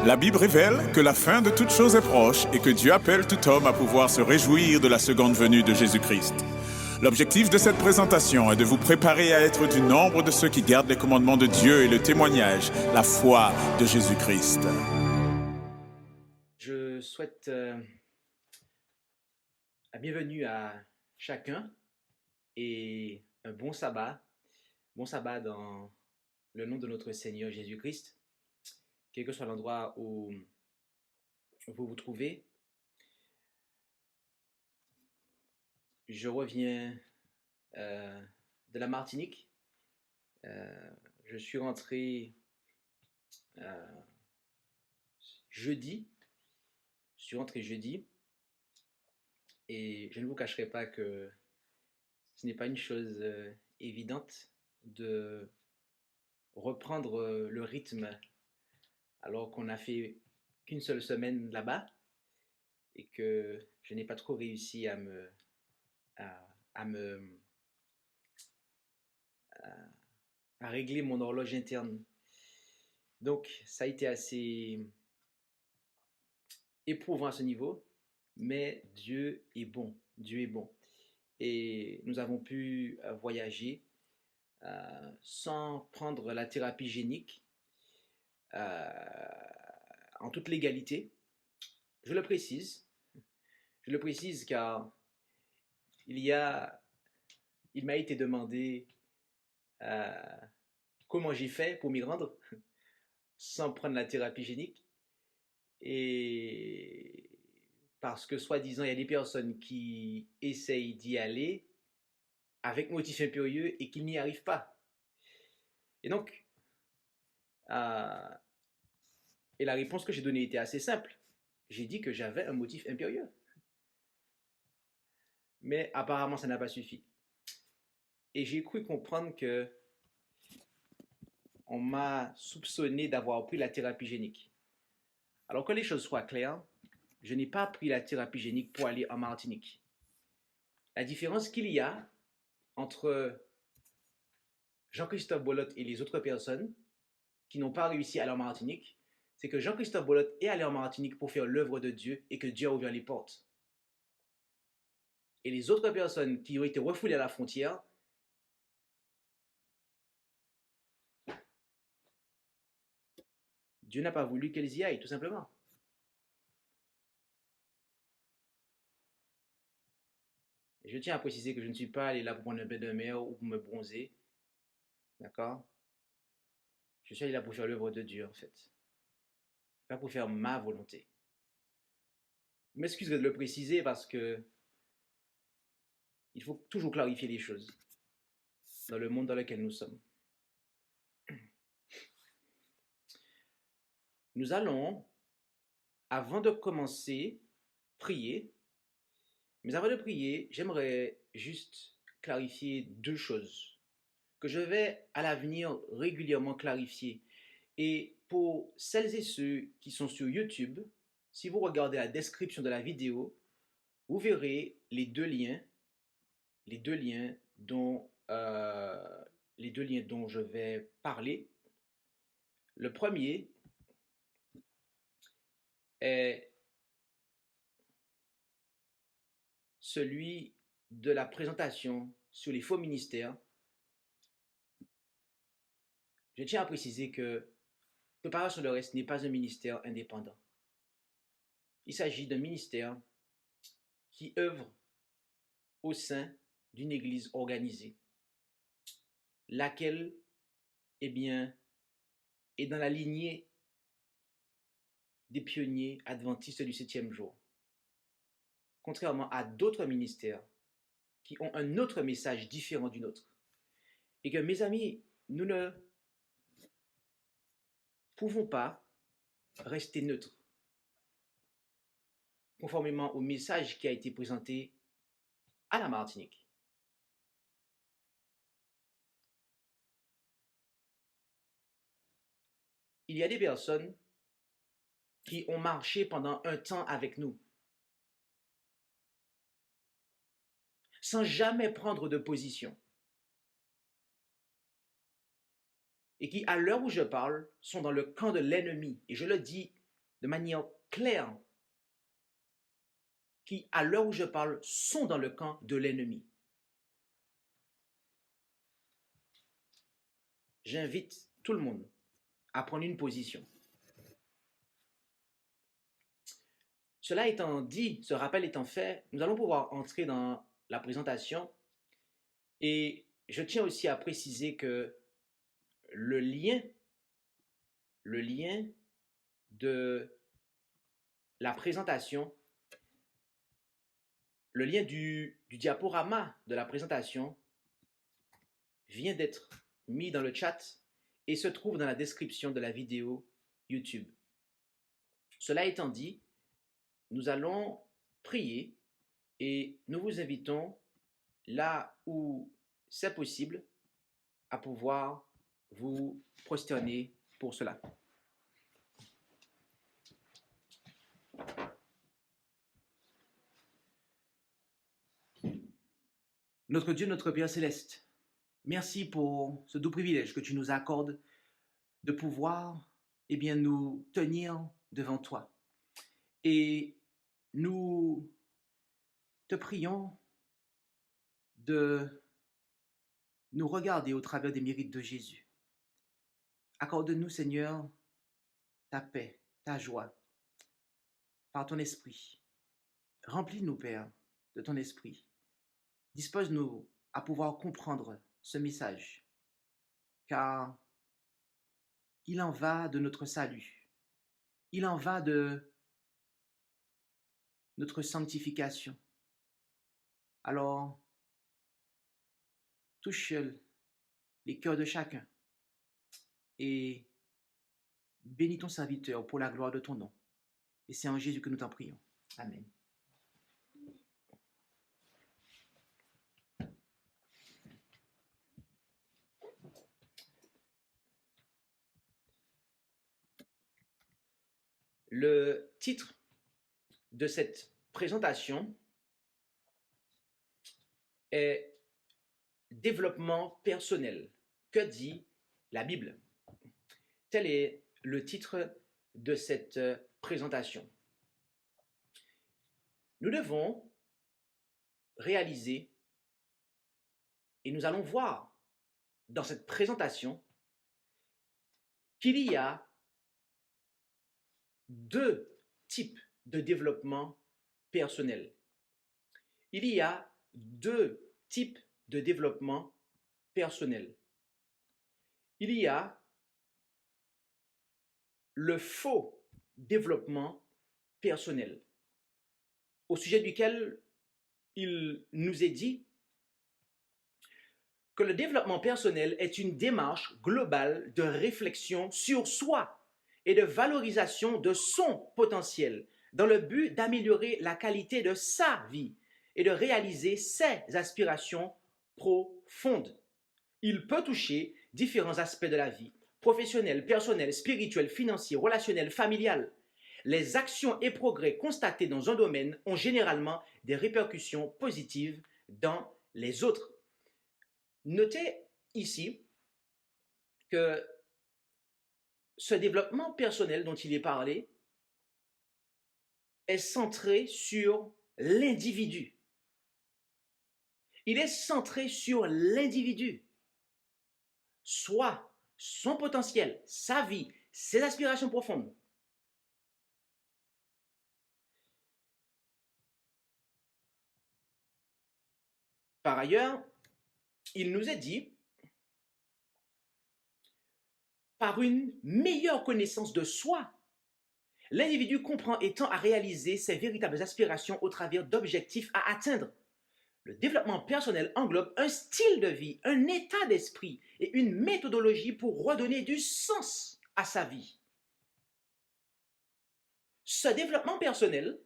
La Bible révèle que la fin de toute chose est proche et que Dieu appelle tout homme à pouvoir se réjouir de la seconde venue de Jésus-Christ. L'objectif de cette présentation est de vous préparer à être du nombre de ceux qui gardent les commandements de Dieu et le témoignage, la foi de Jésus-Christ. Je souhaite la bienvenue à chacun et un bon sabbat dans le nom de notre Seigneur Jésus-Christ, quel que soit l'endroit où vous vous trouvez. Je reviens de la Martinique. Je suis rentré jeudi. Et je ne vous cacherai pas que ce n'est pas une chose évidente de reprendre le rythme alors qu'on n'a fait qu'une seule semaine là-bas et que je n'ai pas trop réussi à régler mon horloge interne. Donc ça a été assez éprouvant à ce niveau, mais Dieu est bon. Et nous avons pu voyager sans prendre la thérapie génique en toute légalité. Je le précise car il m'a été demandé comment j'ai fait pour m'y rendre sans prendre la thérapie génique. Et parce que soi-disant, il y a des personnes qui essayent d'y aller avec motif impérieux et qui n'y arrivent pas. Et donc, et la réponse que j'ai donnée était assez simple. J'ai dit que j'avais un motif impérieux. Mais apparemment, ça n'a pas suffi. Et j'ai cru comprendre que on m'a soupçonné d'avoir pris la thérapie génique. Alors que les choses soient claires, je n'ai pas pris la thérapie génique pour aller en Martinique. La différence qu'il y a entre Jean-Christophe Bollotte et les autres personnes qui n'ont pas réussi à aller en Martinique, c'est que Jean-Christophe Bollotte est allé en Martinique pour faire l'œuvre de Dieu et que Dieu a ouvert les portes. Et les autres personnes qui ont été refoulées à la frontière, Dieu n'a pas voulu qu'elles y aillent, tout simplement. Et je tiens à préciser que je ne suis pas allé là pour prendre un bain de mer ou pour me bronzer. D'accord? Je suis allé là pour faire l'œuvre de Dieu, en fait. Pas pour faire ma volonté. Je m'excuserai de le préciser parce que il faut toujours clarifier les choses dans le monde dans lequel nous sommes. Nous allons, avant de commencer, prier. Mais avant de prier, j'aimerais juste clarifier deux choses que je vais à l'avenir régulièrement clarifier. Et pour celles et ceux qui sont sur YouTube, si vous regardez la description de la vidéo, vous verrez les deux liens dont je vais parler. Le premier est celui de la présentation sur les faux ministères. Je tiens à préciser que Préparation de reste n'est pas un ministère indépendant. Il s'agit d'un ministère qui œuvre au sein d'une église organisée, laquelle, eh bien, est dans la lignée des pionniers adventistes du 7e jour. Contrairement à d'autres ministères qui ont un autre message différent du nôtre. Et que, mes amis, nous ne pouvons pas rester neutres, conformément au message qui a été présenté à la Martinique. Il y a des personnes qui ont marché pendant un temps avec nous, sans jamais prendre de position, et qui, à l'heure où je parle, sont dans le camp de l'ennemi. Et je le dis de manière claire qui, à l'heure où je parle, sont dans le camp de l'ennemi. J'invite tout le monde à prendre une position. Cela étant dit, ce rappel étant fait, nous allons pouvoir entrer dans la présentation et je tiens aussi à préciser que le lien de la présentation, le lien du diaporama de la présentation vient d'être mis dans le chat et se trouve dans la description de la vidéo YouTube. Cela étant dit, nous allons prier et nous vous invitons, là où c'est possible, à pouvoir vous prosterner pour cela. Notre Dieu, notre Père céleste, merci pour ce doux privilège que tu nous accordes de pouvoir nous tenir devant toi. Et nous te prions de nous regarder au travers des mérites de Jésus. Accorde-nous, Seigneur, ta paix, ta joie, par ton esprit. Remplis-nous, Père, de ton esprit. Dispose-nous à pouvoir comprendre ce message, car il en va de notre salut. Il en va de notre sanctification. Alors, touche les cœurs de chacun et bénis ton serviteur pour la gloire de ton nom. Et c'est en Jésus que nous t'en prions. Amen. Le titre de cette présentation est Développement personnel. Que dit la Bible? Tel est le titre de cette présentation. Nous devons réaliser et nous allons voir dans cette présentation qu'il y a deux types de développement personnel. Il y a deux types de développement personnel. Il y a le faux développement personnel, au sujet duquel il nous est dit que le développement personnel est une démarche globale de réflexion sur soi et de valorisation de son potentiel dans le but d'améliorer la qualité de sa vie et de réaliser ses aspirations profondes. Il peut toucher différents aspects de la vie, professionnelle, personnelle, spirituelle, financière, relationnelle, familiale. Les actions et progrès constatés dans un domaine ont généralement des répercussions positives dans les autres. Notez ici que ce développement personnel dont il est parlé est centré sur l'individu. Il est centré sur l'individu, soit son potentiel, sa vie, ses aspirations profondes. Par ailleurs, il nous est dit, par une meilleure connaissance de soi, l'individu comprend et tend à réaliser ses véritables aspirations au travers d'objectifs à atteindre. Le développement personnel englobe un style de vie, un état d'esprit et une méthodologie pour redonner du sens à sa vie. Ce développement personnel,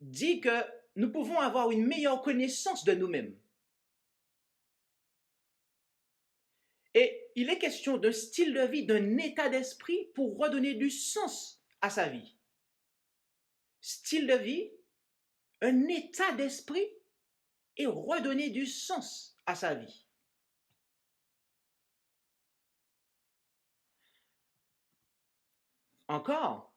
dit que nous pouvons avoir une meilleure connaissance de nous-mêmes. Et il est question d'un style de vie, d'un état d'esprit pour redonner du sens à sa vie. Style de vie, un état d'esprit et redonner du sens à sa vie. Encore,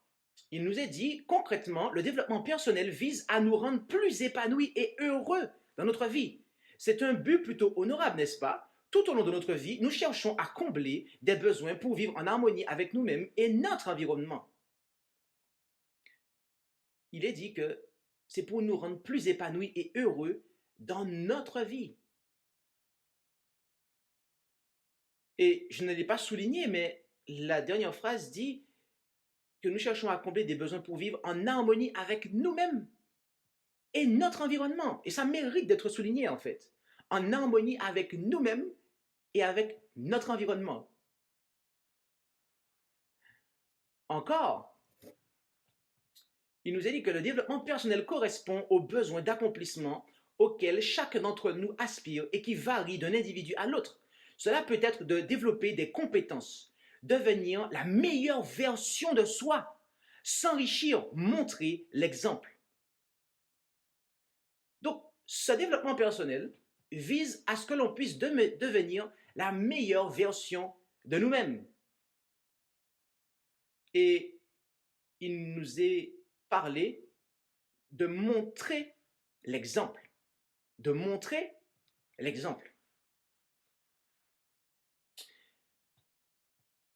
il nous est dit concrètement, le développement personnel vise à nous rendre plus épanouis et heureux dans notre vie. C'est un but plutôt honorable, n'est-ce pas? Tout au long de notre vie, nous cherchons à combler des besoins pour vivre en harmonie avec nous-mêmes et notre environnement. Il est dit que c'est pour nous rendre plus épanouis et heureux dans notre vie. Et je ne l'ai pas souligné, mais la dernière phrase dit que nous cherchons à combler des besoins pour vivre en harmonie avec nous-mêmes et notre environnement. Et ça mérite d'être souligné en fait. En harmonie avec nous-mêmes et avec notre environnement. Encore, il nous est dit que le développement personnel correspond aux besoins d'accomplissement auxquels chacun d'entre nous aspire et qui varient d'un individu à l'autre. Cela peut être de développer des compétences, devenir la meilleure version de soi, s'enrichir, montrer l'exemple. Donc, ce développement personnel vise à ce que l'on puisse devenir la meilleure version de nous-mêmes. Et il nous est parlé de montrer l'exemple. De montrer l'exemple.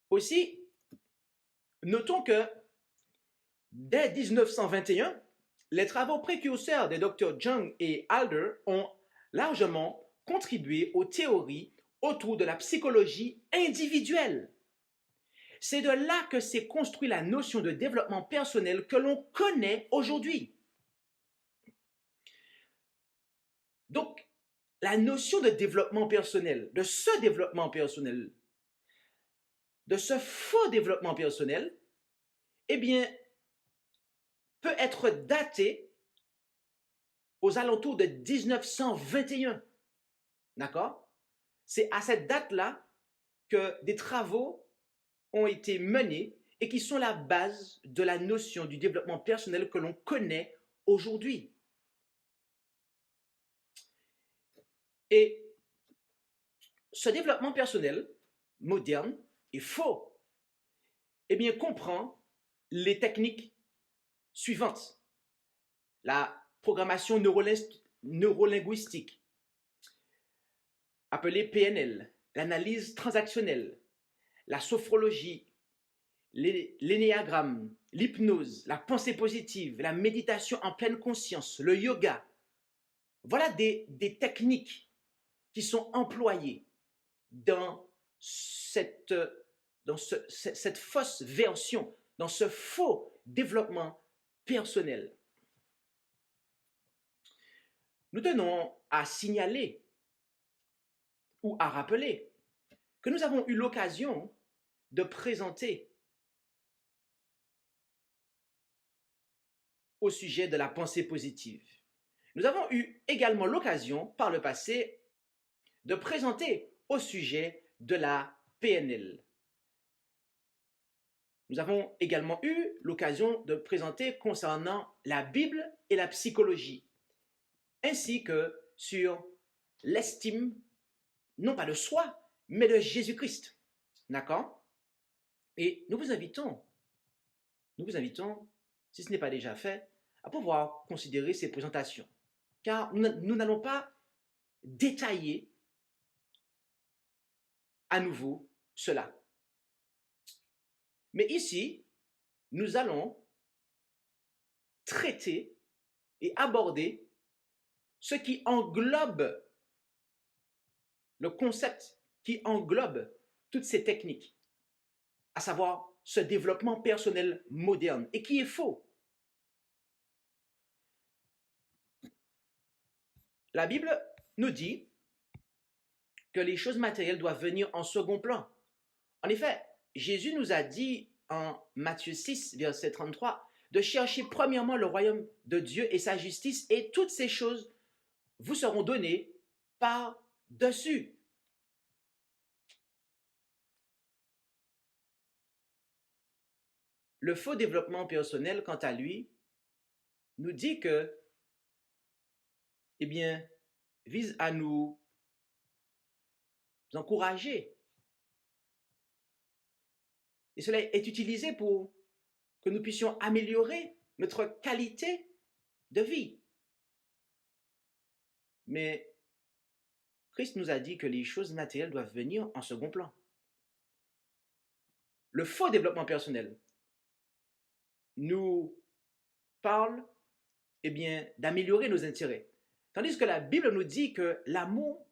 Aussi, notons que dès 1921, les travaux précurseurs des docteurs Jung et Adler ont largement contribué aux théories autour de la psychologie individuelle. C'est de là que s'est construite la notion de développement personnel que l'on connaît aujourd'hui. Donc, la notion de développement personnel, de ce développement personnel, de ce faux développement personnel, eh bien, peut être datée aux alentours de 1921. D'accord? C'est à cette date-là que des travaux ont été menés et qui sont la base de la notion du développement personnel que l'on connaît aujourd'hui. Et ce développement personnel moderne et faux, eh bien, comprend les techniques suivantes. La programmation neurolinguistique, appelée PNL, l'analyse transactionnelle, la sophrologie, l'énéagramme, l'hypnose, la pensée positive, la méditation en pleine conscience, le yoga. Voilà des techniques qui sont employées dans cette fausse version, dans ce faux développement personnel. Nous tenons à signaler ou à rappeler que nous avons eu l'occasion de présenter au sujet de la pensée positive. Nous avons eu également l'occasion par le passé de présenter au sujet de la PNL. Nous avons également eu l'occasion de présenter concernant la Bible et la psychologie, ainsi que sur l'estime, non pas de soi, mais de Jésus-Christ. D'accord? Et nous vous invitons, si ce n'est pas déjà fait, à pouvoir considérer ces présentations. Car nous n'allons pas détailler à nouveau cela. Mais ici, nous allons traiter et aborder ce qui englobe le concept qui englobe toutes ces techniques, à savoir ce développement personnel moderne et qui est faux. La Bible nous dit que les choses matérielles doivent venir en second plan. En effet, Jésus nous a dit en Matthieu 6, verset 33, de chercher premièrement le royaume de Dieu et sa justice, et toutes ces choses vous seront données par-dessus. Le faux développement personnel, quant à lui, nous dit que, eh bien, vise à nous encourager. Et cela est utilisé pour que nous puissions améliorer notre qualité de vie. Mais Christ nous a dit que les choses matérielles doivent venir en second plan. Le faux développement personnel nous parle d'améliorer nos intérêts. Tandis que la Bible nous dit que l'amour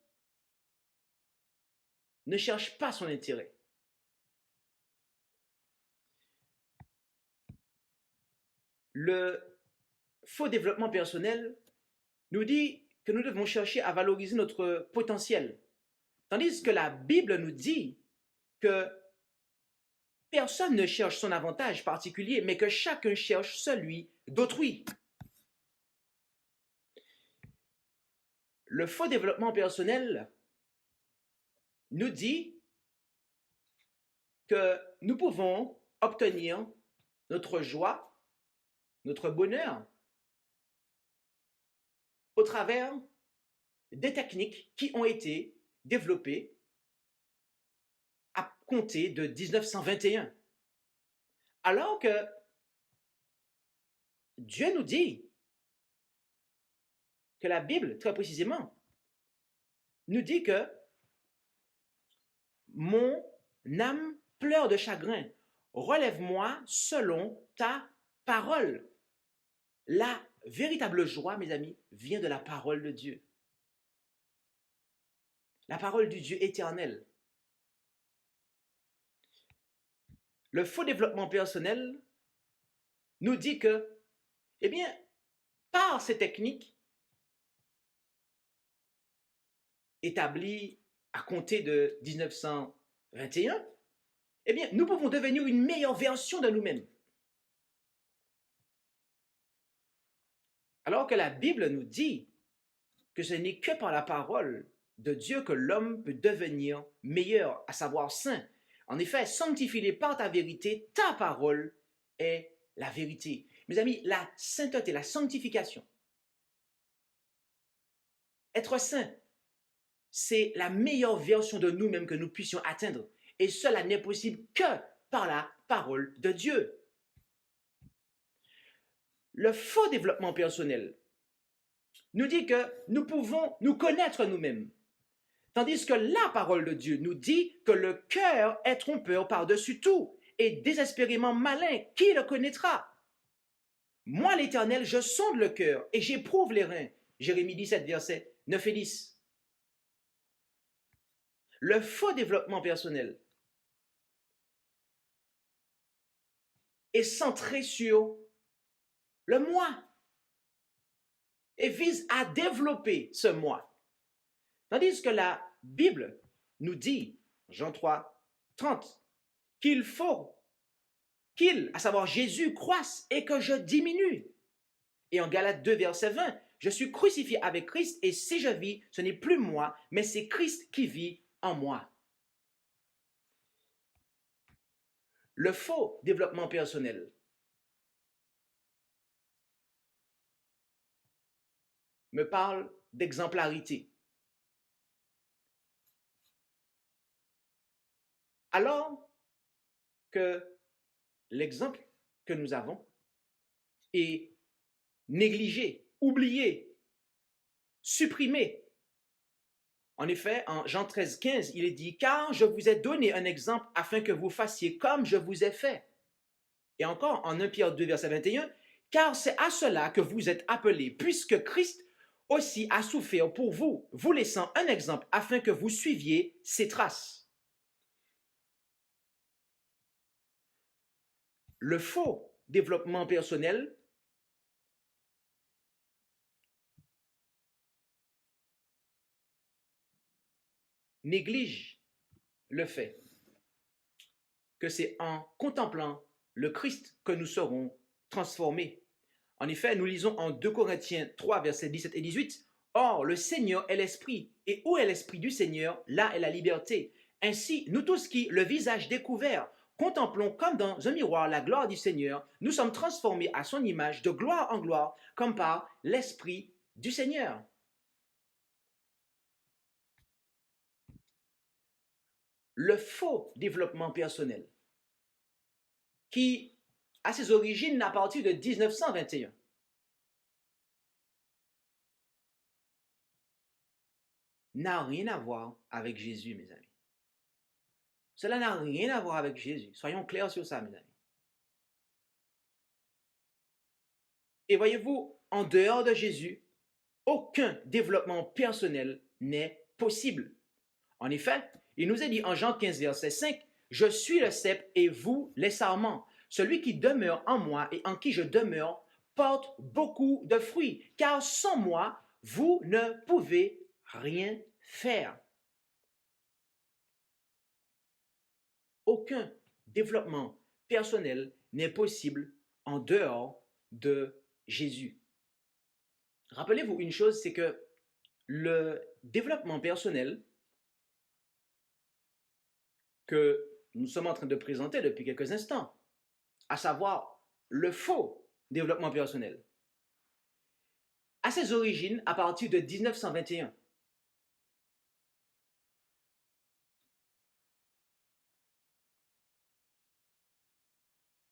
ne cherche pas son intérêt. Le faux développement personnel nous dit que nous devons chercher à valoriser notre potentiel. Tandis que la Bible nous dit que personne ne cherche son avantage particulier, mais que chacun cherche celui d'autrui. Le faux développement personnel nous dit que nous pouvons obtenir notre joie, notre bonheur, au travers des techniques qui ont été développées à compter de 1921. Alors que Dieu nous dit que la Bible, très précisément, nous dit que mon âme pleure de chagrin, relève-moi selon ta parole. La véritable joie, mes amis, vient de la parole de Dieu. La parole du Dieu éternel. Le faux développement personnel nous dit que, par ces techniques établies à compter de 1921, nous pouvons devenir une meilleure version de nous-mêmes. Alors que la Bible nous dit que ce n'est que par la parole de Dieu que l'homme peut devenir meilleur, à savoir saint. En effet, sanctifie-les par ta vérité, ta parole est la vérité. Mes amis, la sainteté, la sanctification, être saint, c'est la meilleure version de nous-mêmes que nous puissions atteindre. Et cela n'est possible que par la parole de Dieu. Le faux développement personnel nous dit que nous pouvons nous connaître nous-mêmes. Tandis que la parole de Dieu nous dit que le cœur est trompeur par-dessus tout et désespérément malin. Qui le connaîtra? Moi, l'Éternel, je sonde le cœur et j'éprouve les reins. Jérémie 17, versets 9 et 10. Le faux développement personnel est centré sur le moi et vise à développer ce moi. Tandis que la Bible nous dit, Jean 3, 30, qu'il faut qu'il, à savoir Jésus, croisse et que je diminue. Et en Galates 2, verset 20, je suis crucifié avec Christ et si je vis, ce n'est plus moi, mais c'est Christ qui vit en moi. Le faux développement personnel me parle d'exemplarité. Alors que l'exemple que nous avons est négligé, oublié, supprimé. En effet, en Jean 13, 15, il est dit « Car je vous ai donné un exemple afin que vous fassiez comme je vous ai fait. » Et encore, en 1 Pierre 2, verset 21, « Car c'est à cela que vous êtes appelés, puisque Christ aussi a souffert pour vous, vous laissant un exemple afin que vous suiviez ses traces. » Le faux développement personnel néglige le fait que c'est en contemplant le Christ que nous serons transformés. En effet, nous lisons en 2 Corinthiens 3, versets 17 et 18, « Or, le Seigneur est l'Esprit, et où est l'Esprit du Seigneur, là est la liberté. Ainsi, nous tous qui, le visage découvert, contemplons comme dans un miroir la gloire du Seigneur, nous sommes transformés à son image de gloire en gloire, comme par l'Esprit du Seigneur. » Le faux développement personnel qui a ses origines à partir de 1921. N'a rien à voir avec Jésus, mes amis. Cela n'a rien à voir avec Jésus. Soyons clairs sur ça, mes amis. Et voyez-vous, en dehors de Jésus, aucun développement personnel n'est possible. En effet, il nous est dit en Jean 15, verset 5, « Je suis le cep et vous les sarments. Celui qui demeure en moi et en qui je demeure porte beaucoup de fruits, car sans moi, vous ne pouvez rien faire. » Aucun développement personnel n'est possible en dehors de Jésus. Rappelez-vous une chose, c'est que le développement personnel que nous sommes en train de présenter depuis quelques instants, à savoir le faux développement personnel, a ses origines à partir de 1921.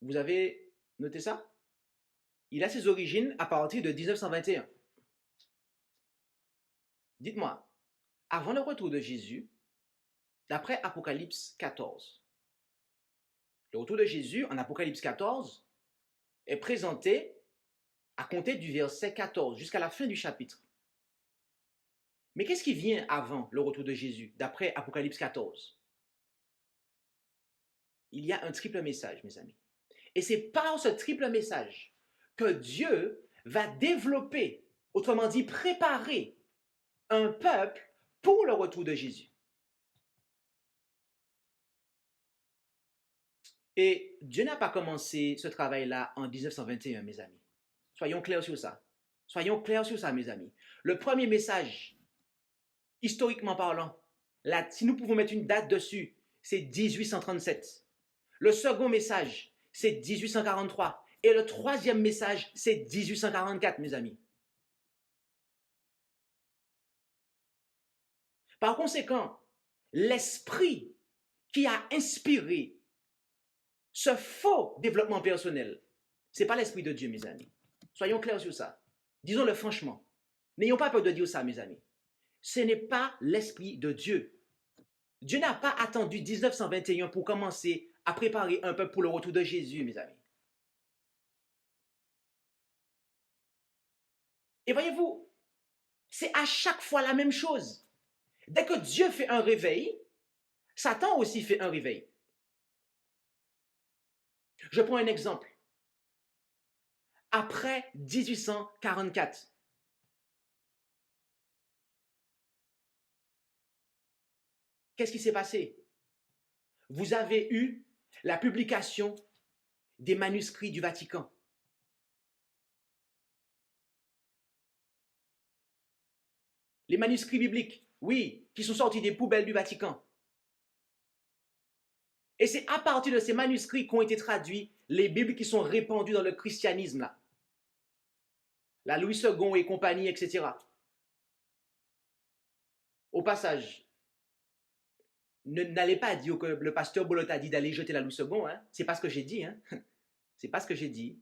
Vous avez noté ça? Il a ses origines à partir de 1921. Dites-moi, avant le retour de Jésus, d'après Apocalypse 14, le retour de Jésus en Apocalypse 14 est présenté à compter du verset 14 jusqu'à la fin du chapitre. Mais qu'est-ce qui vient avant le retour de Jésus, d'après Apocalypse 14? Il y a un triple message, mes amis. Et c'est par ce triple message que Dieu va développer, autrement dit préparer, un peuple pour le retour de Jésus. Et Dieu n'a pas commencé ce travail-là en 1921, mes amis. Soyons clairs sur ça. Soyons clairs sur ça, mes amis. Le premier message, historiquement parlant, là, si nous pouvons mettre une date dessus, c'est 1837. Le second message, c'est 1843. Et le troisième message, c'est 1844, mes amis. Par conséquent, l'esprit qui a inspiré ce faux développement personnel, ce n'est pas l'esprit de Dieu, mes amis. Soyons clairs sur ça. Disons-le franchement. N'ayons pas peur de dire ça, mes amis. Ce n'est pas l'esprit de Dieu. Dieu n'a pas attendu 1921 pour commencer à préparer un peuple pour le retour de Jésus, mes amis. Et voyez-vous, c'est à chaque fois la même chose. Dès que Dieu fait un réveil, Satan aussi fait un réveil. Je prends un exemple. Après 1844, qu'est-ce qui s'est passé? Vous avez eu la publication des manuscrits du Vatican. Les manuscrits bibliques, oui, qui sont sortis des poubelles du Vatican. Et c'est à partir de ces manuscrits qu'ont été traduits les Bibles qui sont répandues dans le christianisme, là. La Louis II et compagnie, etc. Au passage, n'allez pas dire que le pasteur Bolot a dit d'aller jeter la Louis II, hein? C'est pas ce que j'ai dit, hein? C'est pas ce que j'ai dit.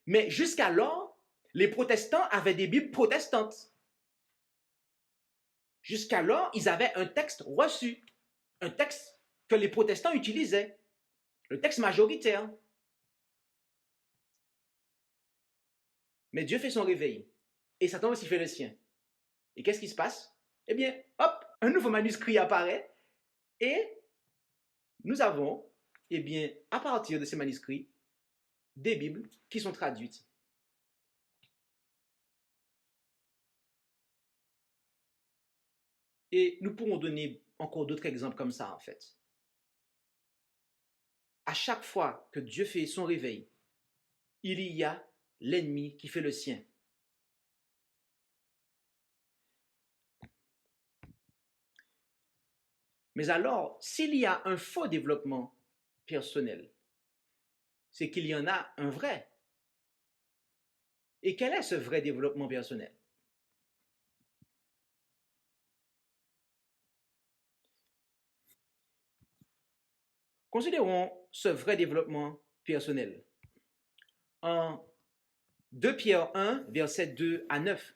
Mais jusqu'alors, les protestants avaient des Bibles protestantes. Jusqu'alors, ils avaient un texte reçu, un texte que les protestants utilisaient, le texte majoritaire. Mais Dieu fait son réveil, et Satan aussi fait le sien. Et qu'est-ce qui se passe? Eh bien, hop, un nouveau manuscrit apparaît, et nous avons, eh bien, à partir de ces manuscrits, des Bibles qui sont traduites. Et nous pourrons donner encore d'autres exemples comme ça, en fait. À chaque fois que Dieu fait son réveil, il y a l'ennemi qui fait le sien. Mais alors, s'il y a un faux développement personnel, c'est qu'il y en a un vrai. Et quel est ce vrai développement personnel? Considérons ce vrai développement personnel. En 2 Pierre 1, versets 2 à 9.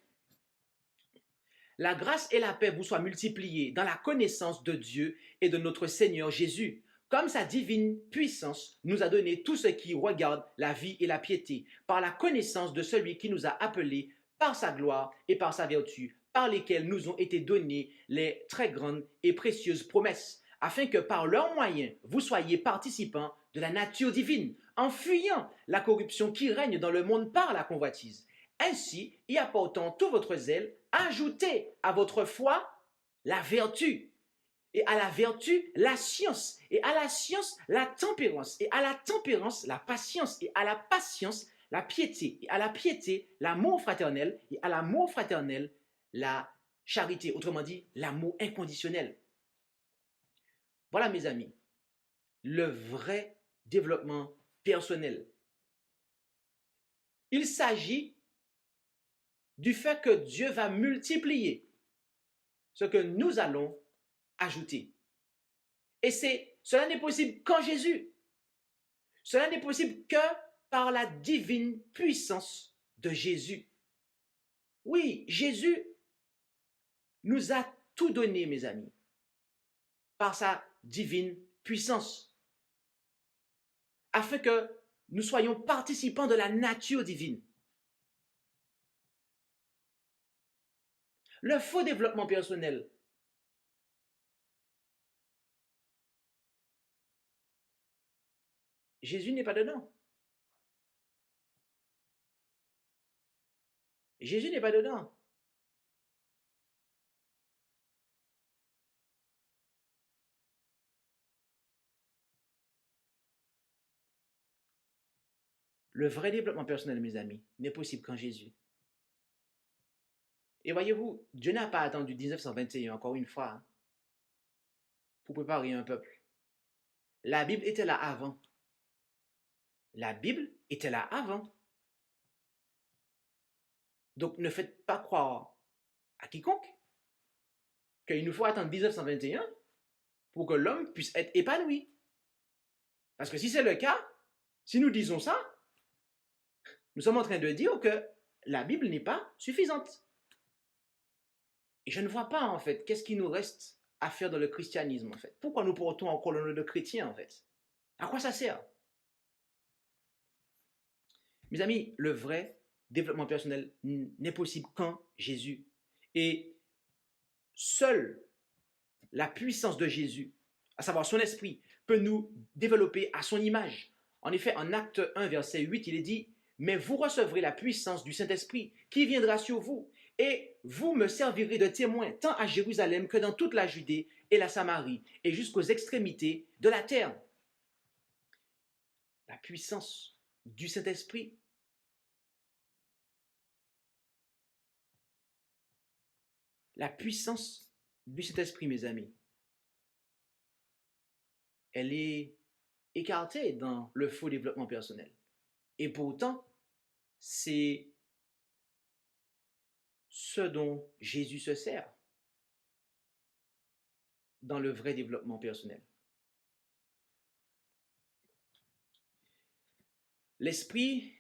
La grâce et la paix vous soient multipliées dans la connaissance de Dieu et de notre Seigneur Jésus. Comme sa divine puissance nous a donné tout ce qui regarde la vie et la piété, par la connaissance de celui qui nous a appelés par sa gloire et par sa vertu, par lesquelles nous ont été données les très grandes et précieuses promesses, afin que par leurs moyens vous soyez participants de la nature divine, en fuyant la corruption qui règne dans le monde par la convoitise. Ainsi, y apportant tout votre zèle, ajoutez à votre foi la vertu, et à la vertu la science, et à la science la tempérance, et à la tempérance la patience, et à la patience la piété, et à la piété l'amour fraternel, et à l'amour fraternel la charité, autrement dit l'amour inconditionnel. Voilà mes amis, le vrai développement personnel. Il s'agit du fait que Dieu va multiplier ce que nous allons ajouter. Et cela n'est possible qu'en Jésus. Cela n'est possible que par la divine puissance de Jésus. Oui, Jésus nous a tout donné, mes amis, par sa divine puissance, afin que nous soyons participants de la nature divine. Le faux développement personnel, Jésus n'est pas dedans. Jésus n'est pas dedans. Le vrai développement personnel, mes amis, n'est possible qu'en Jésus. Et voyez-vous, Dieu n'a pas attendu 1921, encore une fois, pour préparer un peuple. La Bible était là avant. La Bible était là avant. Donc ne faites pas croire à quiconque qu'il nous faut attendre 1921 pour que l'homme puisse être épanoui. Parce que si c'est le cas, si nous disons ça, nous sommes en train de dire que la Bible n'est pas suffisante. Et je ne vois pas, en fait, qu'est-ce qui nous reste à faire dans le christianisme, en fait. Pourquoi nous portons encore le nom de chrétien, en fait? À quoi ça sert? Mes amis, le vrai développement personnel n'est possible qu'en Jésus. Et seule la puissance de Jésus, à savoir son esprit, peut nous développer à son image. En effet, en Acte 1, verset 8, il est dit « Mais vous recevrez la puissance du Saint-Esprit qui viendra sur vous, et vous me servirez de témoin tant à Jérusalem que dans toute la Judée et la Samarie, et jusqu'aux extrémités de la terre. » La puissance du Saint-Esprit. La puissance du Saint-Esprit, mes amis, elle est écartée dans le faux développement personnel. Et pourtant, c'est ce dont Jésus se sert dans le vrai développement personnel. L'Esprit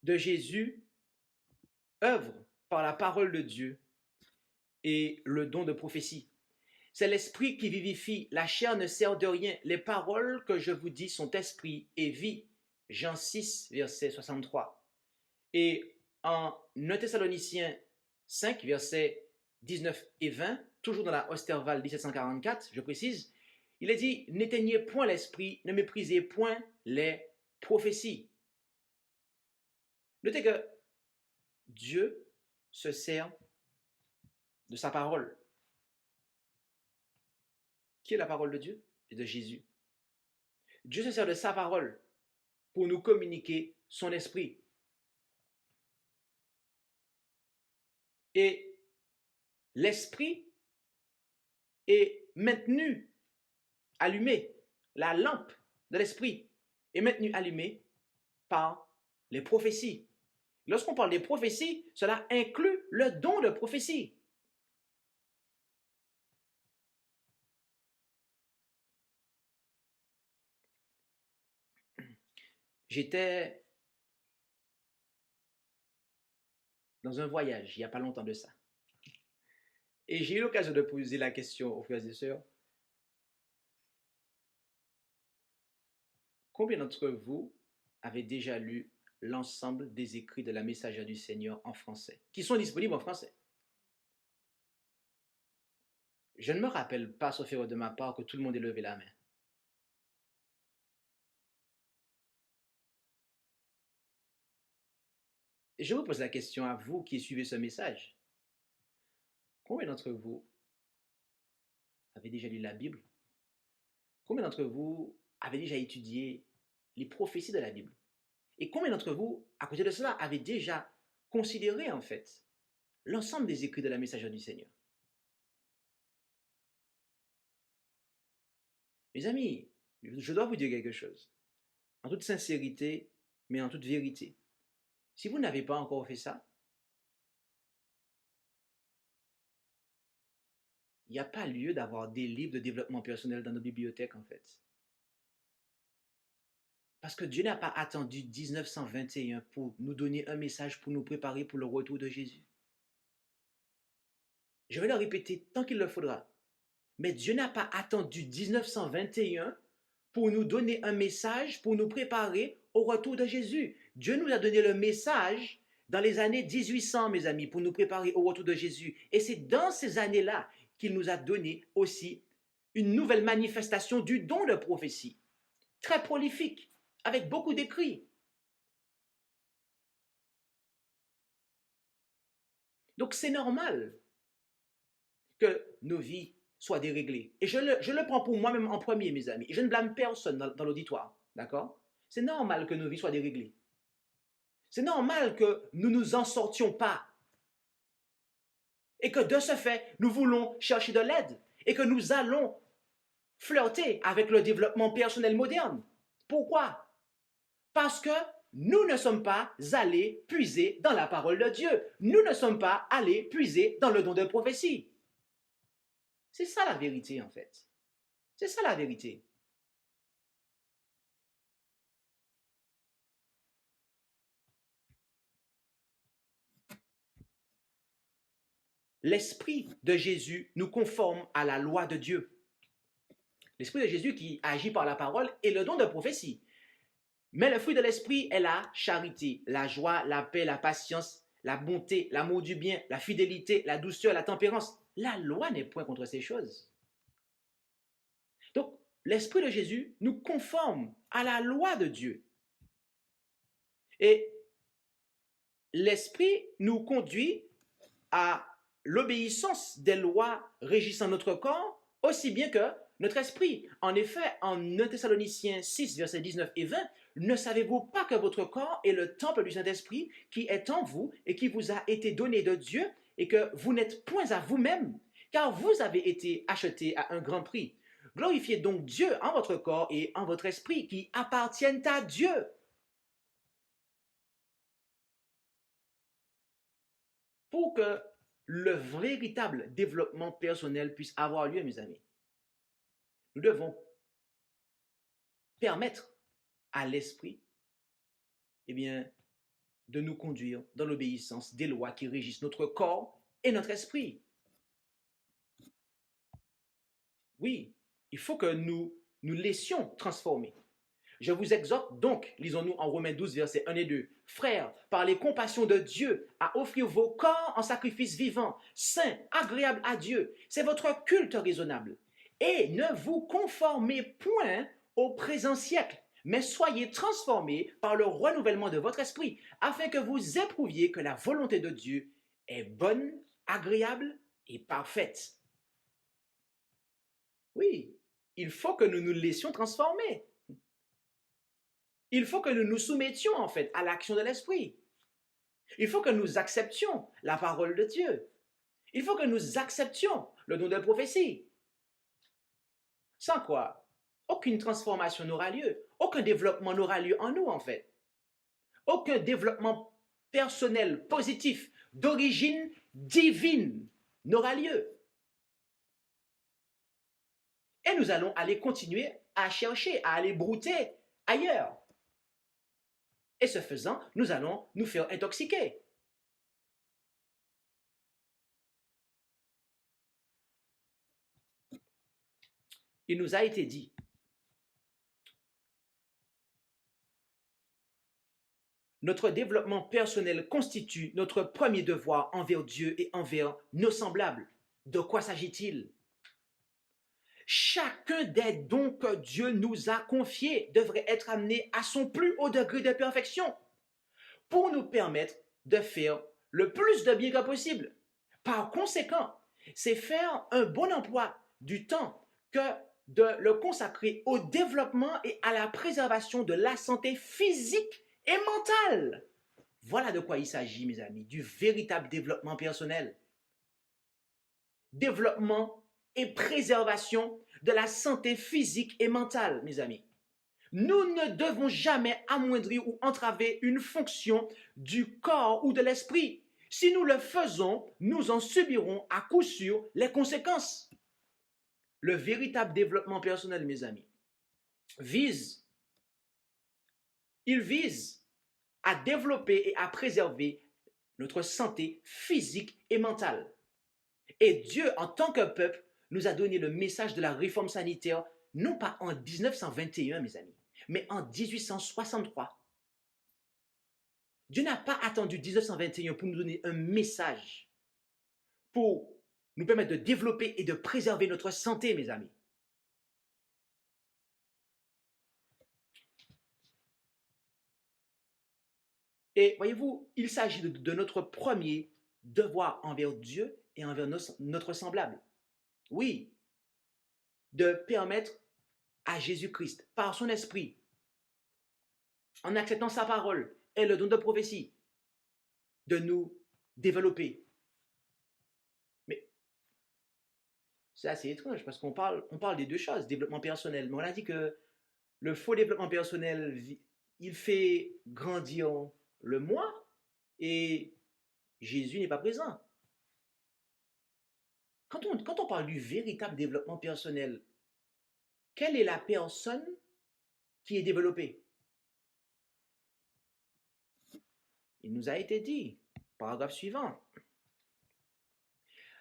de Jésus œuvre par la parole de Dieu et le don de prophétie. C'est l'Esprit qui vivifie, la chair ne sert de rien. Les paroles que je vous dis sont esprit et vie. Jean 6, verset 63. Et en 1 Thessaloniciens 5, versets 19 et 20, toujours dans la Osterval 1744, je précise, il est dit « N'éteignez point l'esprit, ne méprisez point les prophéties. » Notez que Dieu se sert de sa parole. Qui est la parole de Dieu? Et de Jésus. Dieu se sert de sa parole pour nous communiquer son esprit. Et l'esprit est maintenu allumé. La lampe de l'esprit est maintenue allumée par les prophéties. Lorsqu'on parle des prophéties, cela inclut le don de prophétie. J'étais dans un voyage, il n'y a pas longtemps de ça. Et j'ai eu l'occasion de poser la question aux frères et sœurs, combien d'entre vous avez déjà lu l'ensemble des écrits de la Messagère du Seigneur en français, qui sont disponibles en français? Je ne me rappelle pas, sauf erreur de ma part, que tout le monde ait levé la main. Et je vous pose la question à vous qui suivez ce message. Combien d'entre vous avez déjà lu la Bible? Combien d'entre vous avez déjà étudié les prophéties de la Bible? Et combien d'entre vous, à côté de cela, avez déjà considéré en fait l'ensemble des écrits de la Messagère du Seigneur? Mes amis, je dois vous dire quelque chose. En toute sincérité, mais en toute vérité. Si vous n'avez pas encore fait ça, il n'y a pas lieu d'avoir des livres de développement personnel dans nos bibliothèques en fait. Parce que Dieu n'a pas attendu 1921 pour nous donner un message pour nous préparer pour le retour de Jésus. Je vais le répéter tant qu'il le faudra. Mais Dieu n'a pas attendu 1921 pour nous donner un message pour nous préparer au retour de Jésus. Dieu nous a donné le message dans les années 1800, mes amis, pour nous préparer au retour de Jésus. Et c'est dans ces années-là qu'il nous a donné aussi une nouvelle manifestation du don de prophétie, très prolifique, avec beaucoup d'écrits. Donc c'est normal que nos vies soient déréglées. Et je le prends pour moi-même en premier, mes amis. Et je ne blâme personne dans l'auditoire, d'accord? C'est normal que nos vies soient déréglées. C'est normal que nous ne nous en sortions pas. Et que de ce fait, nous voulons chercher de l'aide. Et que nous allons flirter avec le développement personnel moderne. Pourquoi? Parce que nous ne sommes pas allés puiser dans la parole de Dieu. Nous ne sommes pas allés puiser dans le don de prophétie. C'est ça la vérité en fait. C'est ça la vérité. L'Esprit de Jésus nous conforme à la loi de Dieu. L'Esprit de Jésus qui agit par la parole est le don de prophétie. Mais le fruit de l'Esprit est la charité, la joie, la paix, la patience, la bonté, l'amour du bien, la fidélité, la douceur, la tempérance. La loi n'est point contre ces choses. Donc, l'Esprit de Jésus nous conforme à la loi de Dieu. Et l'Esprit nous conduit à l'obéissance des lois régissant notre corps, aussi bien que notre esprit. En effet, en 1 Thessaloniciens 6, versets 19 et 20, ne savez-vous pas que votre corps est le temple du Saint-Esprit qui est en vous et qui vous a été donné de Dieu et que vous n'êtes point à vous-même, car vous avez été achetés à un grand prix. Glorifiez donc Dieu en votre corps et en votre esprit qui appartiennent à Dieu. Pour que le véritable développement personnel puisse avoir lieu, mes amis, nous devons permettre à l'esprit, de nous conduire dans l'obéissance des lois qui régissent notre corps et notre esprit. Oui, il faut que nous nous laissions transformer. Je vous exhorte donc, lisons-nous en Romains 12, versets 1 et 2, frères, par les compassions de Dieu, à offrir vos corps en sacrifice vivant, saint, agréable à Dieu. C'est votre culte raisonnable. Et ne vous conformez point au présent siècle, mais soyez transformés par le renouvellement de votre esprit, afin que vous éprouviez que la volonté de Dieu est bonne, agréable et parfaite. Oui, il faut que nous nous laissions transformer. Il faut que nous nous soumettions en fait à l'action de l'esprit. Il faut que nous acceptions la parole de Dieu. Il faut que nous acceptions le don de prophétie. Sans quoi, aucune transformation n'aura lieu. Aucun développement n'aura lieu en nous en fait. Aucun développement personnel positif d'origine divine n'aura lieu. Et nous allons aller continuer à chercher, à aller brouter ailleurs. Et ce faisant, nous allons nous faire intoxiquer. Il nous a été dit, notre développement personnel constitue notre premier devoir envers Dieu et envers nos semblables. De quoi s'agit-il? Chacun des dons que Dieu nous a confiés devrait être amené à son plus haut degré de perfection pour nous permettre de faire le plus de bien que possible. Par conséquent, c'est faire un bon emploi du temps que de le consacrer au développement et à la préservation de la santé physique et mentale. Voilà de quoi il s'agit, mes amis, du véritable développement personnel. Développement et préservation de la santé physique et mentale, mes amis. Nous ne devons jamais amoindrir ou entraver une fonction du corps ou de l'esprit. Si nous le faisons, nous en subirons à coup sûr les conséquences. Le véritable développement personnel, mes amis, vise à développer et à préserver notre santé physique et mentale. Et Dieu, en tant que peuple, nous a donné le message de la réforme sanitaire, non pas en 1921, mes amis, mais en 1863. Dieu n'a pas attendu 1921 pour nous donner un message, pour nous permettre de développer et de préserver notre santé, mes amis. Et voyez-vous, il s'agit de notre premier devoir envers Dieu et envers notre semblable. Oui, de permettre à Jésus-Christ, par son esprit, en acceptant sa parole et le don de prophétie, de nous développer. Mais c'est assez étrange parce qu'on parle des deux choses, développement personnel. Mais on a dit que le faux développement personnel, il fait grandir le moi et Jésus n'est pas présent. Quand on parle du véritable développement personnel, quelle est la personne qui est développée? Il nous a été dit, paragraphe suivant.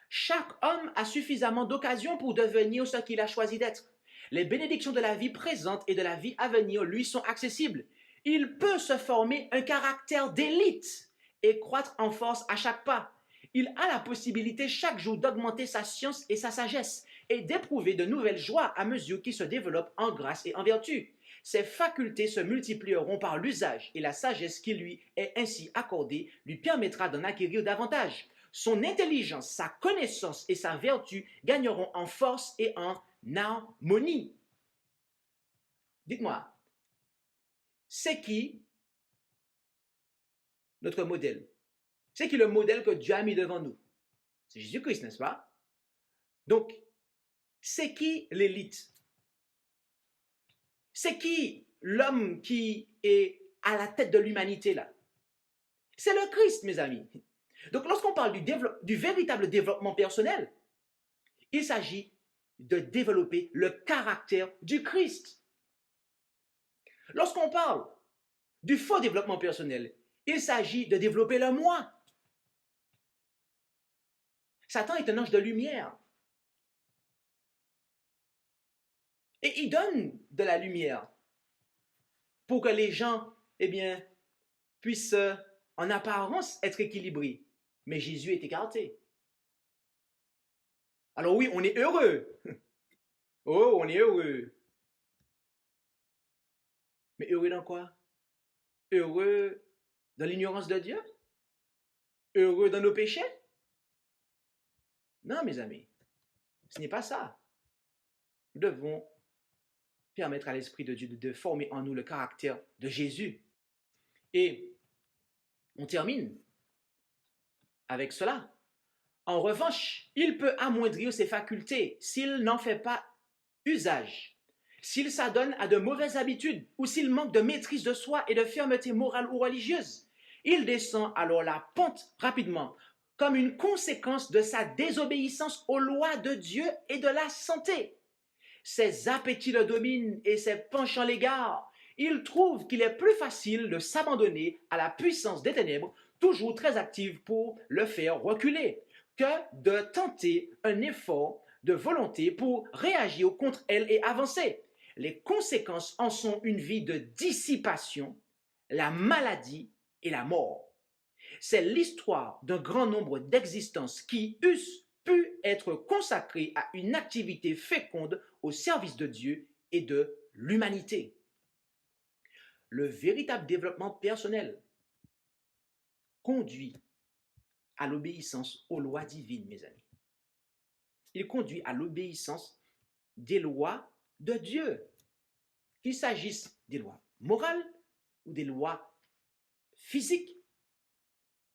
Chaque homme a suffisamment d'occasions pour devenir ce qu'il a choisi d'être. Les bénédictions de la vie présente et de la vie à venir lui sont accessibles. Il peut se former un caractère d'élite et croître en force à chaque pas. Il a la possibilité chaque jour d'augmenter sa science et sa sagesse et d'éprouver de nouvelles joies à mesure qu'il se développe en grâce et en vertu. Ses facultés se multiplieront par l'usage et la sagesse qui lui est ainsi accordée lui permettra d'en acquérir davantage. Son intelligence, sa connaissance et sa vertu gagneront en force et en harmonie. Dites-moi, c'est qui notre modèle? C'est qui le modèle que Dieu a mis devant nous? C'est Jésus-Christ, n'est-ce pas? Donc, c'est qui l'élite? C'est qui l'homme qui est à la tête de l'humanité là? C'est le Christ, mes amis. Donc, lorsqu'on parle du véritable développement personnel, il s'agit de développer le caractère du Christ. Lorsqu'on parle du faux développement personnel, il s'agit de développer le moi. Satan est un ange de lumière. Et il donne de la lumière pour que les gens, puissent en apparence être équilibrés. Mais Jésus est écarté. Alors oui, on est heureux. Oh, on est heureux. Mais heureux dans quoi? Heureux dans l'ignorance de Dieu? Heureux dans nos péchés? Non, mes amis, ce n'est pas ça. Nous devons permettre à l'Esprit de Dieu de former en nous le caractère de Jésus. Et on termine avec cela. En revanche, il peut amoindrir ses facultés s'il n'en fait pas usage, s'il s'adonne à de mauvaises habitudes ou s'il manque de maîtrise de soi et de fermeté morale ou religieuse. Il descend alors la pente rapidement, comme une conséquence de sa désobéissance aux lois de Dieu et de la santé. Ses appétits le dominent et ses penchants l'égarent. ils trouvent qu'il est plus facile de s'abandonner à la puissance des ténèbres, toujours très active pour le faire reculer, que de tenter un effort de volonté pour réagir contre elle et avancer. Les conséquences en sont une vie de dissipation, la maladie et la mort. C'est l'histoire d'un grand nombre d'existences qui eussent pu être consacrées à une activité féconde au service de Dieu et de l'humanité. Le véritable développement personnel conduit à l'obéissance aux lois divines, mes amis. Il conduit à l'obéissance des lois de Dieu, qu'il s'agisse des lois morales ou des lois physiques,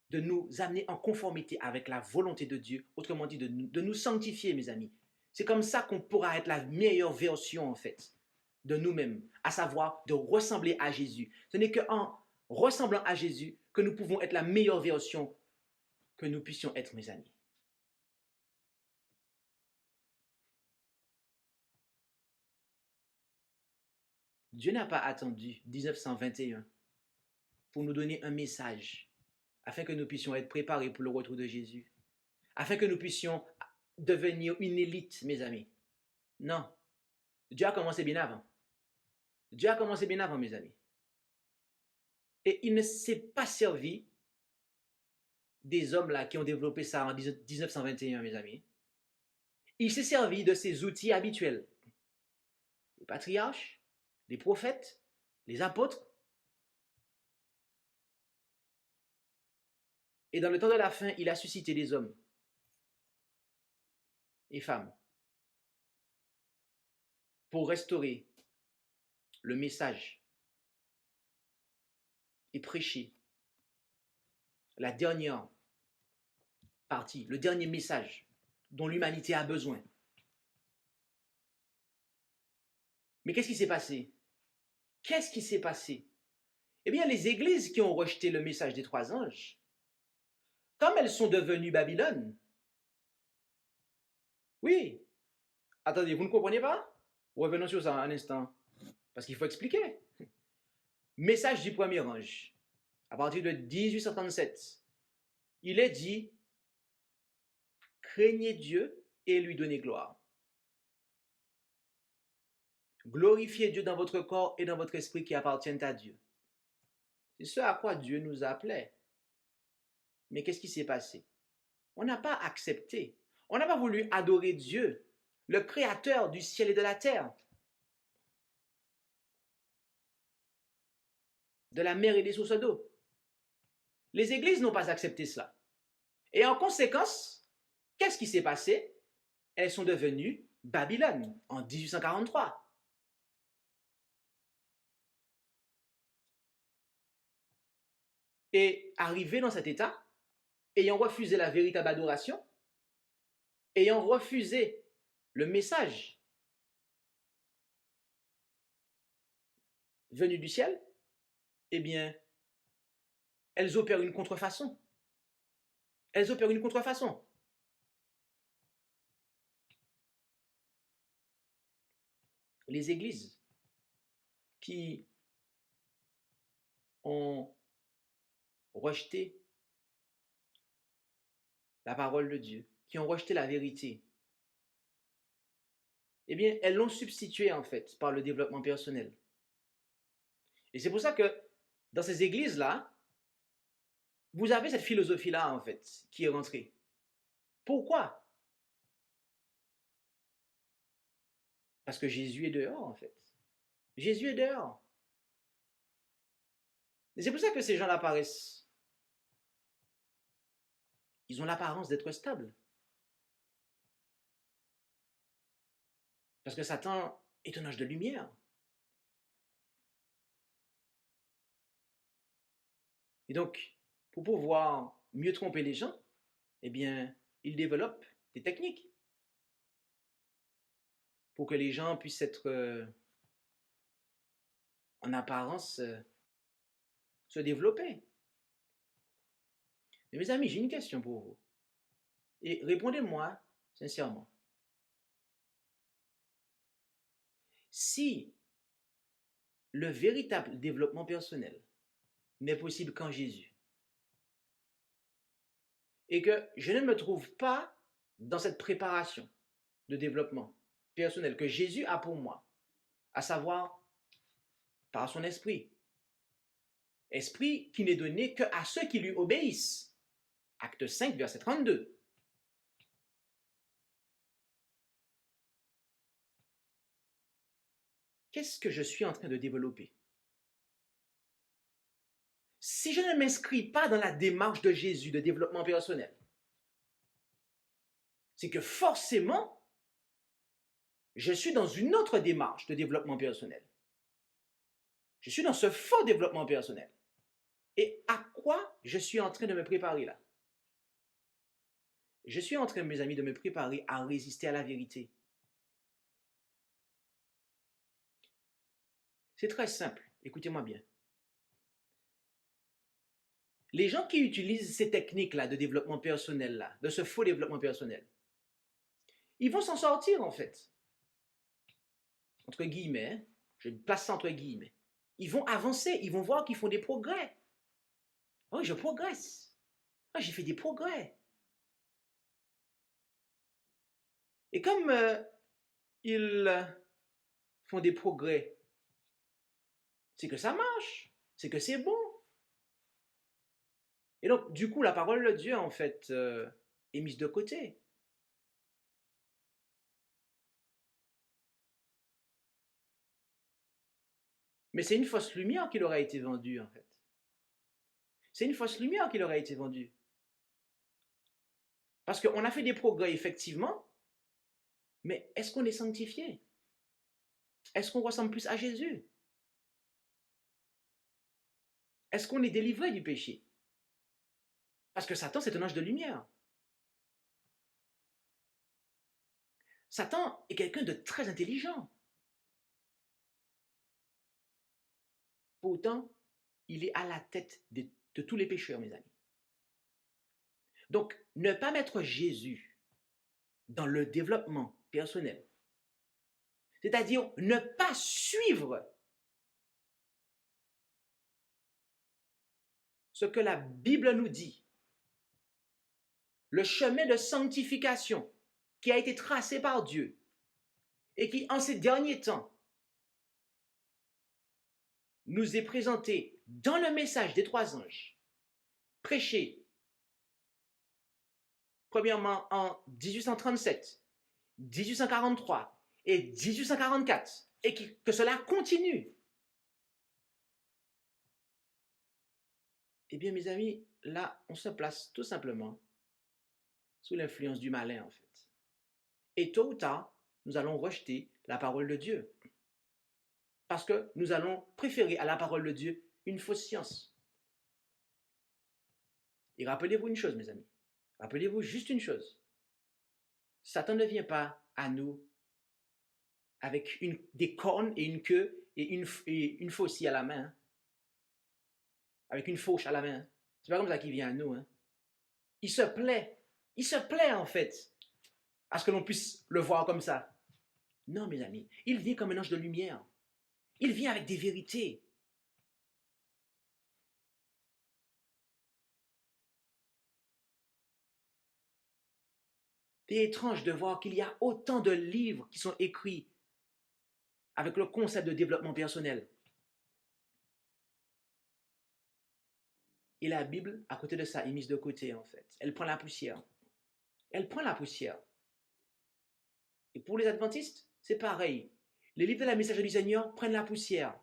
de nous amener en conformité avec la volonté de Dieu, autrement dit, de nous sanctifier, mes amis. C'est comme ça qu'on pourra être la meilleure version, en fait, de nous-mêmes, à savoir de ressembler à Jésus. Ce n'est qu'en ressemblant à Jésus que nous pouvons être la meilleure version que nous puissions être, mes amis. Dieu n'a pas attendu 1921 pour nous donner un message afin que nous puissions être préparés pour le retour de Jésus, afin que nous puissions devenir une élite, mes amis. Non, Dieu a commencé bien avant. Dieu a commencé bien avant, mes amis. Et il ne s'est pas servi des hommes là qui ont développé ça en 1921, mes amis. Il s'est servi de ses outils habituels. Les patriarches, les prophètes, les apôtres. Et dans le temps de la fin, il a suscité des hommes et femmes pour restaurer le message et prêcher la dernière partie, le dernier message dont l'humanité a besoin. Mais qu'est-ce qui s'est passé? Qu'est-ce qui s'est passé? Eh bien, les églises qui ont rejeté le message des trois anges, comme elles sont devenues Babylone, oui, attendez, vous ne comprenez pas? Revenons sur ça un instant, parce qu'il faut expliquer. Message du premier ange, à partir de 1837, il est dit, craignez Dieu et lui donnez gloire. Glorifiez Dieu dans votre corps et dans votre esprit qui appartiennent à Dieu. C'est ce à quoi Dieu nous appelait. Mais qu'est-ce qui s'est passé? On n'a pas accepté. On n'a pas voulu adorer Dieu, le créateur du ciel et de la terre, de la mer et des sources d'eau. Les églises n'ont pas accepté cela. Et en conséquence, qu'est-ce qui s'est passé? Elles sont devenues Babylone en 1843. Et arrivé dans cet état, ayant refusé la véritable adoration, ayant refusé le message venu du ciel, eh bien, elles opèrent une contrefaçon. Elles opèrent une contrefaçon. Les églises qui ont rejeté la parole de Dieu, qui ont rejeté la vérité, eh bien, elles l'ont substitué en fait par le développement personnel. Et c'est pour ça que dans ces églises-là, vous avez cette philosophie-là en fait qui est rentrée. Pourquoi? Parce que Jésus est dehors en fait. Jésus est dehors. Et c'est pour ça que ces gens-là paraissent. Ils ont l'apparence d'être stables. Parce que Satan est un ange de lumière. Et donc, pour pouvoir mieux tromper les gens, eh bien, il développe des techniques pour que les gens puissent être en apparence se développer. Mais mes amis, j'ai une question pour vous. Et répondez-moi sincèrement. Si le véritable développement personnel n'est possible qu'en Jésus. Et que je ne me trouve pas dans cette préparation de développement personnel que Jésus a pour moi, à savoir par son esprit. Esprit qui n'est donné qu'à ceux qui lui obéissent. Acte 5, verset 32. Qu'est-ce que je suis en train de développer? Si je ne m'inscris pas dans la démarche de Jésus de développement personnel, c'est que forcément, je suis dans une autre démarche de développement personnel. Je suis dans ce faux développement personnel. Et à quoi je suis en train de me préparer là? Je suis en train, mes amis, de me préparer à résister à la vérité. C'est très simple, écoutez-moi bien. Les gens qui utilisent ces techniques-là de développement personnel-là, de ce faux développement personnel, ils vont s'en sortir en fait. Entre guillemets, je place ça entre guillemets. Ils vont avancer, ils vont voir qu'ils font des progrès. Oui, je progresse. Ah, j'ai fait des progrès. Et comme ils font des progrès, c'est que ça marche, c'est que c'est bon. Et donc, du coup, la parole de Dieu, en fait, est mise de côté. Mais c'est une fausse lumière qui leur a été vendue, en fait. C'est une fausse lumière qui leur a été vendue. Parce qu'on a fait des progrès, effectivement, mais est-ce qu'on est sanctifié? Est-ce qu'on ressemble plus à Jésus? Est-ce qu'on est délivré du péché? Parce que Satan, c'est un ange de lumière. Satan est quelqu'un de très intelligent. Pourtant, il est à la tête de tous les pécheurs, mes amis. Donc, ne pas mettre Jésus dans le développement personnel, c'est-à-dire ne pas suivre ce que la Bible nous dit, le chemin de sanctification qui a été tracé par Dieu et qui, en ces derniers temps, nous est présenté dans le message des trois anges, prêché premièrement en 1837, 1843 et 1844, et que cela continue. Eh bien, mes amis, là, on se place tout simplement sous l'influence du malin, en fait. Et tôt ou tard, nous allons rejeter la parole de Dieu. Parce que nous allons préférer à la parole de Dieu une fausse science. Et rappelez-vous une chose, mes amis. Rappelez-vous juste une chose. Satan ne vient pas à nous avec des cornes et une queue et une faucille à la main. Avec une fauche à la main. C'est pas comme ça qu'il vient à nous. Hein. Il se plaît en fait à ce que l'on puisse le voir comme ça. Non, mes amis, il vient comme un ange de lumière. Il vient avec des vérités. C'est étrange de voir qu'il y a autant de livres qui sont écrits avec le concept de développement personnel. Et la Bible, à côté de ça, est mise de côté en fait. Elle prend la poussière. Elle prend la poussière. Et pour les adventistes, c'est pareil. Les livres de la messagerie du Seigneur prennent la poussière.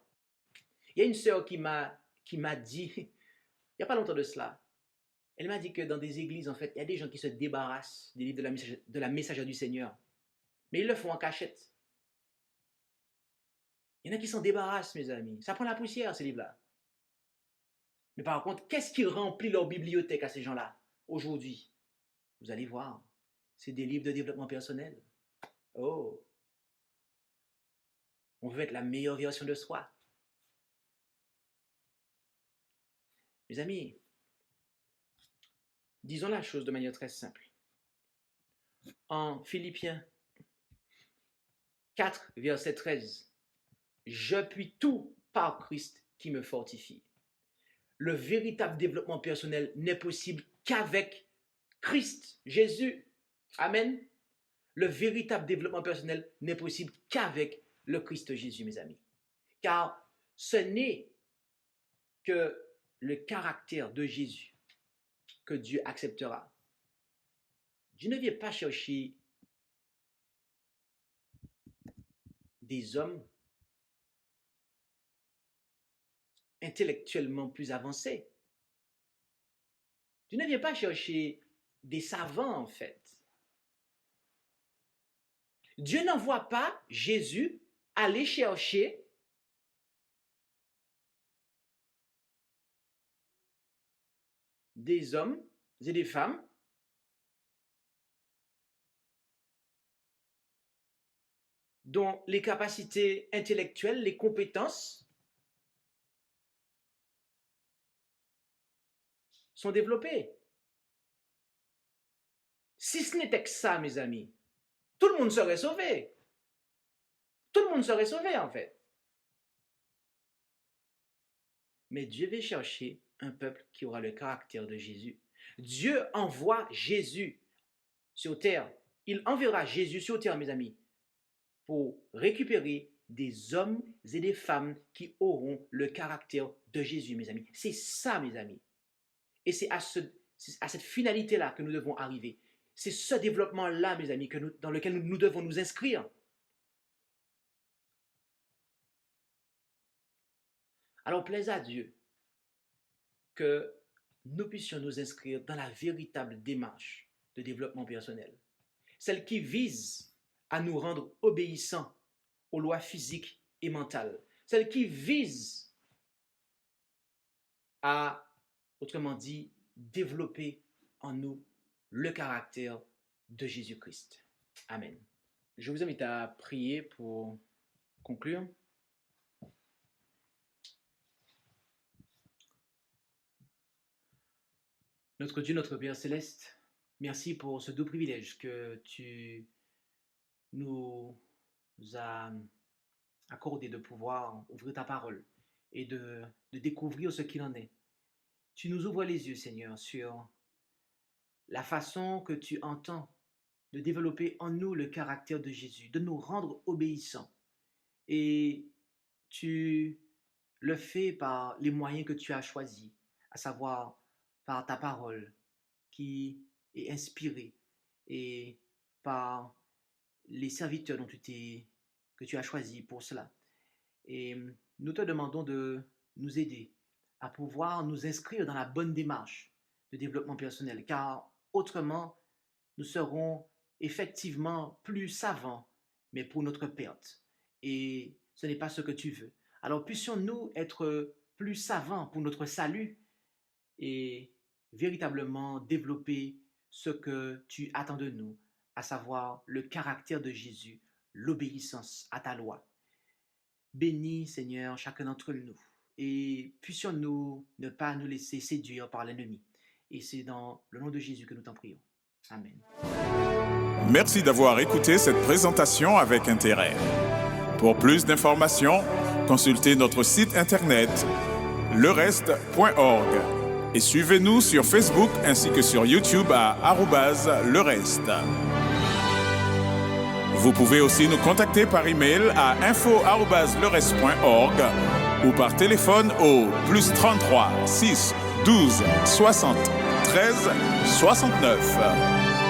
Il y a une sœur qui m'a dit, il n'y a pas longtemps de cela, elle m'a dit que dans des églises, en fait, il y a des gens qui se débarrassent des livres de la messagerie du Seigneur. Mais ils le font en cachette. Il y en a qui s'en débarrassent, mes amis. Ça prend la poussière, ces livres-là. Mais par contre, qu'est-ce qui remplit leur bibliothèque à ces gens-là, aujourd'hui? Vous allez voir, c'est des livres de développement personnel. Oh, on veut être la meilleure version de soi. Mes amis, disons la chose de manière très simple. En Philippiens 4, verset 13, « Je puis tout par Christ qui me fortifie. Le véritable développement personnel n'est possible qu'avec Christ, Jésus. Amen. Le véritable développement personnel n'est possible qu'avec le Christ Jésus, mes amis. Car ce n'est que le caractère de Jésus que Dieu acceptera. Dieu ne vient pas chercher des hommes intellectuellement plus avancés. Dieu ne vient pas chercher des savants, en fait. Dieu n'envoie pas Jésus aller chercher des hommes et des femmes dont les capacités intellectuelles, les compétences sont développées. Si ce n'était que ça, mes amis, tout le monde serait sauvé. Tout le monde serait sauvé, en fait. Mais Dieu veut chercher un peuple qui aura le caractère de Jésus. Dieu envoie Jésus sur terre. Il enverra Jésus sur terre, mes amis, pour récupérer des hommes et des femmes qui auront le caractère de Jésus, mes amis. C'est ça, mes amis. Et c'est à cette finalité-là que nous devons arriver. C'est ce développement-là, mes amis, dans lequel nous devons nous inscrire. Alors, plaise à Dieu que nous puissions nous inscrire dans la véritable démarche de développement personnel. Celle qui vise à nous rendre obéissants aux lois physiques et mentales. Celle qui vise à, autrement dit, développer en nous le caractère de Jésus-Christ. Amen. Je vous invite à prier pour conclure. Notre Dieu, notre Père céleste, merci pour ce doux privilège que tu nous as accordé de pouvoir ouvrir ta parole et de découvrir ce qu'il en est. Tu nous ouvres les yeux, Seigneur, sur la façon que tu entends de développer en nous le caractère de Jésus, de nous rendre obéissants. Et tu le fais par les moyens que tu as choisis, à savoir par ta parole qui est inspirée et par les serviteurs que tu as choisis pour cela. Et nous te demandons de nous aider à pouvoir nous inscrire dans la bonne démarche de développement personnel, car autrement, nous serons effectivement plus savants, mais pour notre perte. Et ce n'est pas ce que tu veux. Alors puissions-nous être plus savants pour notre salut et véritablement développer ce que tu attends de nous, à savoir le caractère de Jésus, l'obéissance à ta loi. Bénis, Seigneur, chacun d'entre nous, et puissions-nous ne pas nous laisser séduire par l'ennemi. Et c'est dans le nom de Jésus que nous t'en prions. Amen. Merci d'avoir écouté cette présentation avec intérêt. Pour plus d'informations, consultez notre site internet lereste.org et suivez-nous sur Facebook ainsi que sur YouTube à @lereste. Vous pouvez aussi nous contacter par email à info@lereste.org ou par téléphone au +33 6 12 60 13 69.